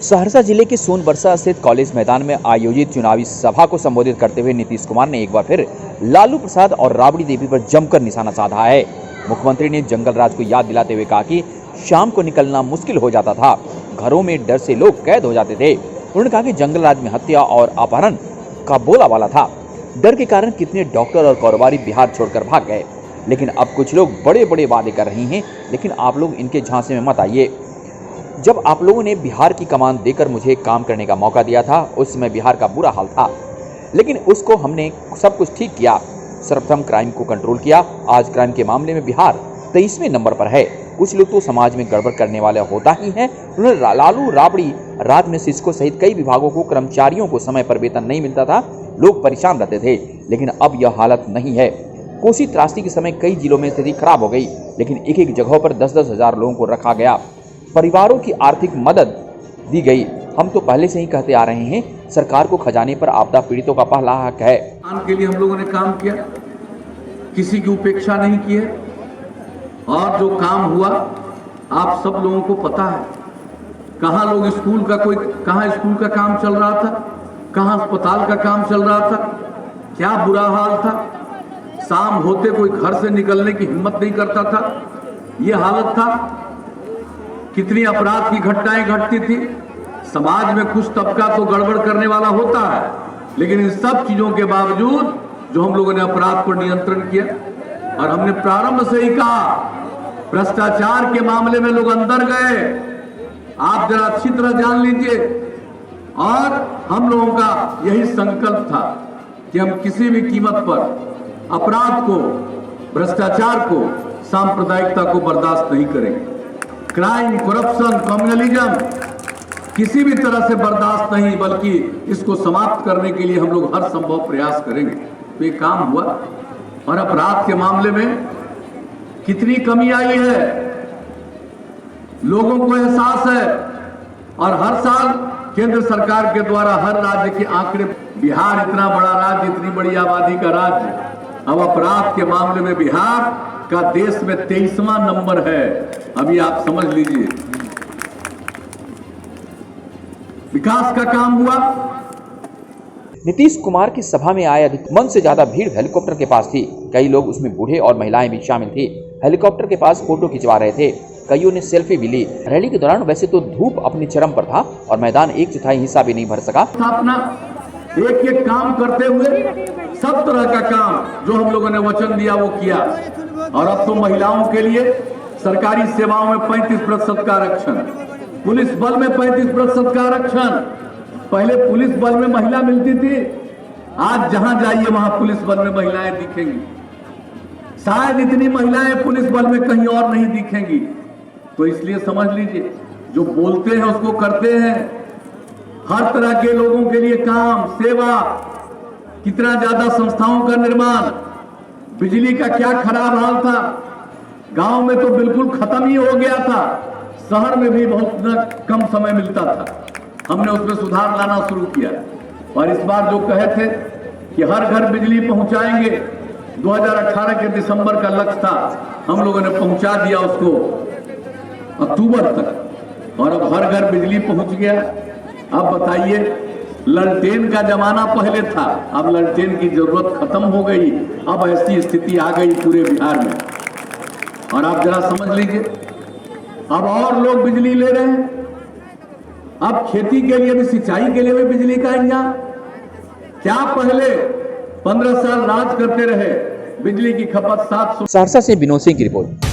सहरसा जिले के सोनबरसा स्थित कॉलेज मैदान में आयोजित चुनावी सभा को संबोधित करते हुए नीतीश कुमार ने एक बार फिर लालू प्रसाद और राबड़ी देवी पर जमकर निशाना साधा है। मुख्यमंत्री ने जंगल राज को याद दिलाते हुए कहा कि शाम को निकलना मुश्किल हो जाता था, घरों में डर से लोग कैद हो जाते थे। उन्होंने कहा कि जंगल राज में हत्या और अपहरण का बोलाबाला था। डर के कारण कितने डॉक्टर और कारोबारी बिहार छोड़कर भाग गए। लेकिन अब कुछ लोग बड़े बड़े वादे कर रहे हैं, लेकिन आप लोग इनके झांसे में मत आइए। जब आप लोगों ने बिहार की कमान देकर मुझे काम करने का मौका दिया था, उस समय बिहार का बुरा हाल था, लेकिन उसको हमने सब कुछ ठीक किया। सर्वप्रथम क्राइम को कंट्रोल किया। आज क्राइम के मामले में बिहार 23वें नंबर पर है। कुछ लोग तो समाज में गड़बड़ करने वाले होता ही है। उन्होंने लालू राबड़ी राज में शिक्षकों सहित कई विभागों को कर्मचारियों को समय पर वेतन नहीं मिलता था, लोग परेशान रहते थे, लेकिन अब यह हालत नहीं है। कोसी त्रासदी के समय कई जिलों में स्थिति खराब हो गई, लेकिन एक एक जगहों पर 10-10 हजार लोगों को रखा गया, परिवारों की आर्थिक मदद दी गई। हम तो पहले से ही कहते आ रहे हैं, सरकार को खजाने पर आपदा पीड़ितों का पहला हक है। के लिए हम लोगों ने काम किया, किसी की उपेक्षा नहीं की है, और जो काम हुआ आप सब लोगों को पता है। कहाँ लोग स्कूल का काम चल रहा था, कहाँ अस्पताल का काम चल रहा था, क्या बुरा हाल था। शाम होते कोई घर से निकलने की हिम्मत नहीं करता था, ये हालत था। कितनी अपराध की घटनाएं घटती थी। समाज में कुछ तबका तो गड़बड़ करने वाला होता है, लेकिन इन सब चीजों के बावजूद जो हम लोगों ने अपराध पर नियंत्रण किया, और हमने प्रारंभ से ही कहा भ्रष्टाचार के मामले में लोग अंदर गए, आप जरा अच्छी तरह जान लीजिए। और हम लोगों का यही संकल्प था कि हम किसी भी कीमत पर अपराध को, भ्रष्टाचार को, सांप्रदायिकता को बर्दाश्त नहीं करेंगे। क्राइम, करप्शन, कम्युनलिज्म किसी भी तरह से बर्दाश्त नहीं, बल्कि इसको समाप्त करने के लिए हम लोग हर संभव प्रयास करेंगे। तो ये काम हुआ, और अपराध के मामले में कितनी कमी आई है, लोगों को एहसास है। और हर साल केंद्र सरकार के द्वारा हर राज्य के आंकड़े, बिहार इतना बड़ा राज्य, इतनी बड़ी आबादी का राज्य, अब अपराध के मामले में बिहार का देश में 23वां नंबर है। अभी आप समझ लीजिए, विकास का काम हुआ। नीतीश कुमार की सभा में आए मन से ज्यादा भीड़ हेलीकॉप्टर के पास थी। कई लोग उसमें बूढ़े और महिलाएं भी शामिल थी। हेलीकॉप्टर के पास फोटो खिंचवा रहे थे, कईयों ने सेल्फी भी ली। रैली के दौरान वैसे तो धूप अपनी चरम पर था और मैदान 1/4 हिस्सा भी नहीं भर सका। अपना एक एक काम करते हुए सब तरह का काम जो हम लोगों ने वचन दिया वो किया। और अब तो महिलाओं के लिए सरकारी सेवाओं में 35% का आरक्षण, पुलिस बल में 35% का आरक्षण। पहले पुलिस बल में महिला मिलती थी, आज जहां जाइए वहां पुलिस बल में महिलाएं दिखेंगी। शायद इतनी महिलाएं पुलिस बल में कहीं और नहीं दिखेंगी। तो इसलिए समझ लीजिए, जो बोलते हैं उसको करते हैं। हर तरह के लोगों के लिए काम, सेवा, कितना ज्यादा संस्थाओं का निर्माण। बिजली का क्या खराब हाल था, गांव में तो बिल्कुल खत्म ही हो गया था, शहर में भी बहुत कम समय मिलता था। हमने उसमें सुधार लाना शुरू किया। और इस बार जो कहे थे कि हर घर बिजली पहुंचाएंगे, 2018 के दिसंबर का लक्ष्य था, हम लोगों ने पहुंचा दिया उसको अक्टूबर तक, और अब हर घर बिजली पहुंच गया। अब बताइए, ललटेन का जमाना पहले था, अब ललटेन की जरूरत खत्म हो गई। अब ऐसी स्थिति आ गई पूरे बिहार में। और आप जरा समझ लीजिए, अब और लोग बिजली ले रहे हैं। अब खेती के लिए भी, सिंचाई के लिए भी बिजली का इंतजाम। क्या पहले 15 साल राज करते रहे, बिजली की खपत 700। सहरसा से विनोद सिंह की रिपोर्ट।